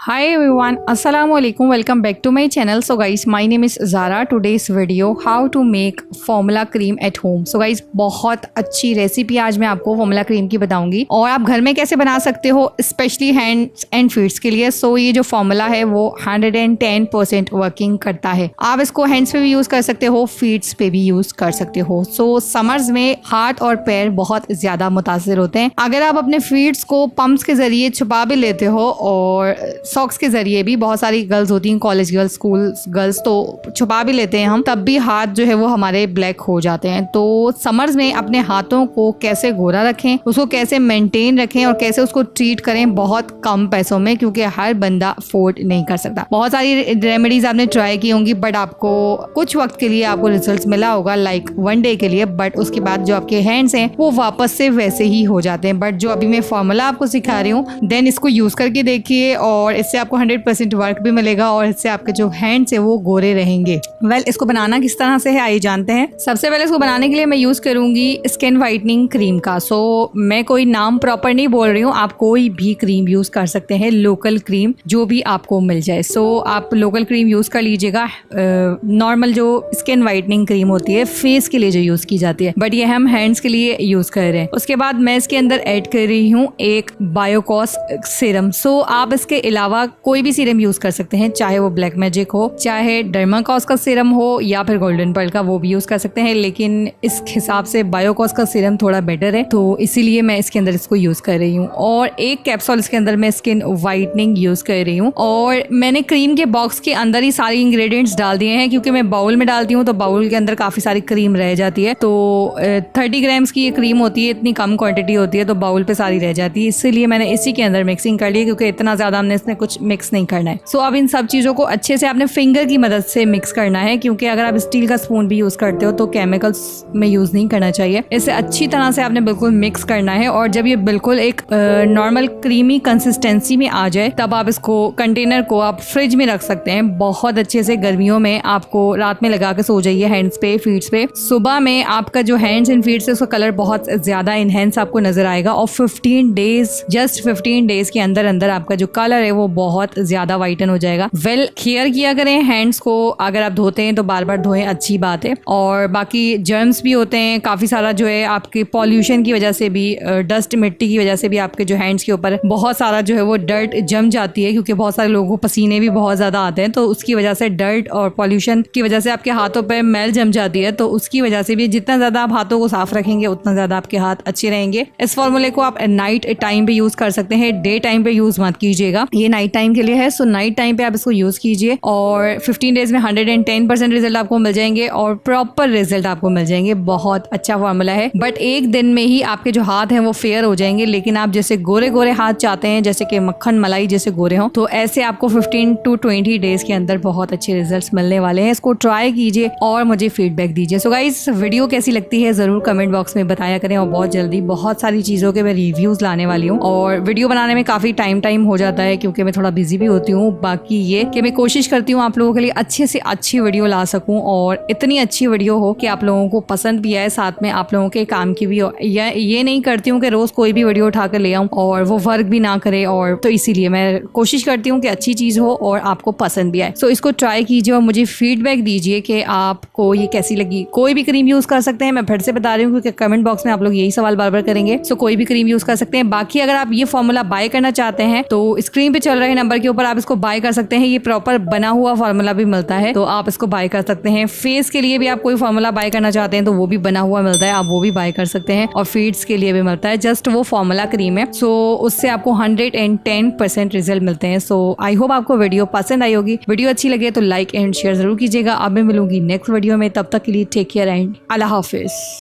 Hi everyone, Assalamu alaikum. Welcome back to my channel. So guys, my name is Zara. Today's video how to make formula cream at home. So guys, बहुत अच्छी recipe आज मैं आपको formula cream की बताऊंगी और आप घर में कैसे बना सकते हो स्पेशली हैंड्स एंड फीट्स के लिए। सो ये जो फॉर्मूला है वो 110% वर्किंग करता है। आप इसको हैंड्स पे भी यूज कर सकते हो, फीट्स पे भी यूज कर सकते हो। सो समर्स में हाथ और पैर बहुत ज्यादा मुतासिर होते हैं। अगर आप अपने फीट्स को पंप्स के जरिए छुपा भी लेते हो और सॉक्स के जरिए भी, बहुत सारी गर्ल्स होती हैं, कॉलेज गर्ल्स, स्कूल गर्ल्स, तो छुपा भी लेते हैं हम, तब भी हाथ जो है वो हमारे ब्लैक हो जाते हैं। तो समर्स में अपने हाथों को कैसे गोरा रखें, उसको कैसे मेंटेन रखें और कैसे उसको ट्रीट करें बहुत कम पैसों में, क्योंकि हर बंदा अफोर्ड नहीं कर सकता। बहुत सारी रेमेडीज आपने ट्राई की होंगी बट आपको कुछ वक्त के लिए आपको रिजल्ट मिला होगा, लाइक 1 डे के लिए, बट उसके बाद जो आपके हैंड्स हैं वो वापस से वैसे ही हो जाते हैं। बट जो अभी मैं फॉर्मूला आपको सिखा रही हूँ, देन इसको यूज करके देखिए और इससे आपको 100% वर्क भी मिलेगा और इससे आपके जो हैंड्स है वो गोरे रहेंगे। इसको बनाना किस तरह से है आइए जानते हैं। सबसे पहले इसको बनाने के लिए मैं यूज करूंगी स्किन वाइटनिंग क्रीम का। मैं कोई नाम प्रॉपर नहीं बोल रही हूँ, आप कोई भी क्रीम यूज कर सकते हैं, लोकल क्रीम जो भी आपको मिल जाए। आप लोकल क्रीम यूज कर लीजिएगा। नॉर्मल जो स्किन वाइटनिंग क्रीम होती है फेस के लिए जो यूज की जाती है, बट ये हम हैंड्स के लिए यूज कर रहे हैं। उसके बाद मैं इसके अंदर ऐड कर रही हूँ एक बायोकॉस सीरम। आप इसके अलावा कोई भी सीरम यूज कर सकते हैं, चाहे वो ब्लैक मैजिक हो, चाहे डर्माकॉस का सीरम हो या फिर गोल्डन पर्ल का, वो भी यूज कर सकते हैं। लेकिन इस हिसाब से बायोकॉस का सीरम थोड़ा बेटर है, तो इसीलिए मैं इसके अंदर इसको यूज कर रही हूँ। और एक कैप्सूल इसके अंदर मैं स्किन वाइटनिंग यूज कर रही हूँ। और मैंने क्रीम के बॉक्स के अंदर ही सारे इंग्रेडिएंट्स डाल दिए हैं, क्योंकि मैं बाउल में डालती हूँ तो बाउल के अंदर काफी सारी क्रीम रह जाती है। तो 30 ग्राम्स की ये क्रीम होती है, इतनी कम क्वांटिटी होती है, तो बाउल पे सारी रह जाती है। इसीलिए मैंने इसी के अंदर मिक्सिंग कर ली, क्योंकि इतना ज्यादा हमने इसमें कुछ मिक्स नहीं करना है। अब इन सब चीजों को अच्छे से आपने फिंगर की मदद से मिक्स करना है, क्योंकि अगर आप स्टील का स्पून भी यूज करते हो तो केमिकल्स में यूज नहीं करना चाहिए। इसे अच्छी तरह से आपने बिल्कुल मिक्स करना है और जब ये बिल्कुल एक नॉर्मल क्रीमी कंसिस्टेंसी में आ जाए तब आप इसको कंटेनर को आप फ्रिज में रख सकते हैं। बहुत अच्छे से गर्मियों में आपको रात में लगा के सो जाइए हैंड्स पे, फीट्स पे। सुबह में आपका जो हैंड्स एंड फीट्स है उसका कलर बहुत ज्यादा इनहेंस आपको नजर आएगा और 15 डेज के अंदर अंदर आपका जो कलर है वो बहुत ज्यादा वाइटन हो जाएगा। केयर किया करें हैंड्स को, अगर आप धोते हैं तो बार बार धोएं, अच्छी बात है। और बाकी जर्म्स भी होते हैं काफी सारा, जो है आपके पॉल्यूशन की वजह से भी, डस्ट मिट्टी की वजह से भी आपके जो हैंड्स के ऊपर बहुत सारा जो है वो डर्ट जम जाती है, क्योंकि बहुत सारे लोगों को पसीने भी बहुत ज्यादा आते हैं, तो उसकी वजह से डर्ट और पॉल्यूशन की वजह से आपके हाथों पर मैल जम जाती है। तो उसकी वजह से भी जितना ज्यादा आप हाथों को साफ रखेंगे उतना ज्यादा आपके हाथ अच्छे रहेंगे। इस फॉर्मूले को आप नाइट टाइम पे यूज कर सकते हैं, डे टाइम पे यूज मत कीजिएगा, ये नाइट टाइम के लिए है। नाइट टाइम पे आप इसको यूज कीजिए और 15 डेज में 110% रिजल्ट आपको मिल जाएंगे और प्रॉपर रिजल्ट आपको मिल जाएंगे। बहुत अच्छा फॉर्मूला है, बट एक दिन में ही आपके जो हाथ हैं वो फेयर हो जाएंगे। लेकिन आप जैसे गोरे गोरे हाथ चाहते हैं, जैसे कि मक्खन मलाई जैसे गोरे हों, तो ऐसे आपको 15 to 20 डेज के अंदर बहुत अच्छे रिजल्ट्स मिलने वाले हैं। इसको ट्राई कीजिए और मुझे फीडबैक दीजिए। सो गाइस, वीडियो कैसी लगती है जरूर कमेंट बॉक्स में बताया करें और बहुत जल्दी बहुत सारी चीजों के मैं रिव्यूज लाने वाली हूँ। और वीडियो बनाने में काफी टाइम हो जाता है, क्योंकि मैं थोड़ा बिजी भी होती हूँ। बाकी ये कि मैं कोशिश करती हूँ आप लोगों के लिए अच्छे से अच्छी वीडियो ला सकूं और इतनी अच्छी वीडियो हो कि आप लोगों को पसंद भी आए, साथ में आप लोगों के काम की भी हो। या ये नहीं करती हूँ कि रोज कोई भी वीडियो उठा कर ले आऊं और वो वर्क भी ना करे, और तो इसीलिए मैं कोशिश करती हूँ कि अच्छी चीज हो और आपको पसंद भी आए। इसको ट्राई कीजिए और मुझे फीडबैक दीजिए कि आपको ये कैसी लगी। कोई भी क्रीम यूज कर सकते हैं, मैं फिर से बता रही हूँ, क्योंकि कमेंट बॉक्स में आप लोग यही सवाल बार बार करेंगे। कोई भी क्रीम यूज कर सकते हैं। बाकी अगर आप ये फॉर्मूला बाय करना चाहते हैं तो स्क्रीन पे चल रहे नंबर के ऊपर आप इसको बाय कर सकते हैं। ये प्रॉपर बना हुआ फॉर्मूला भी मिलता है, तो आप इसको बाय कर सकते हैं। फेस के लिए भी आप कोई फॉर्मूला बाय करना चाहते हैं तो वो भी बना हुआ मिलता है, आप वो भी बाय कर सकते हैं। और फीट्स के लिए भी मिलता है, जस्ट वो फॉर्मूला क्रीम है। उससे आपको 110% रिजल्ट मिलते हैं। आई होप आपको वीडियो पसंद आई होगी। वीडियो अच्छी लगे तो लाइक एंड शेयर जरूर कीजिएगा। अब मैं मिलूंगी नेक्स्ट वीडियो में, तब तक के लिए टेक केयर एंड अल्लाह हाफिज।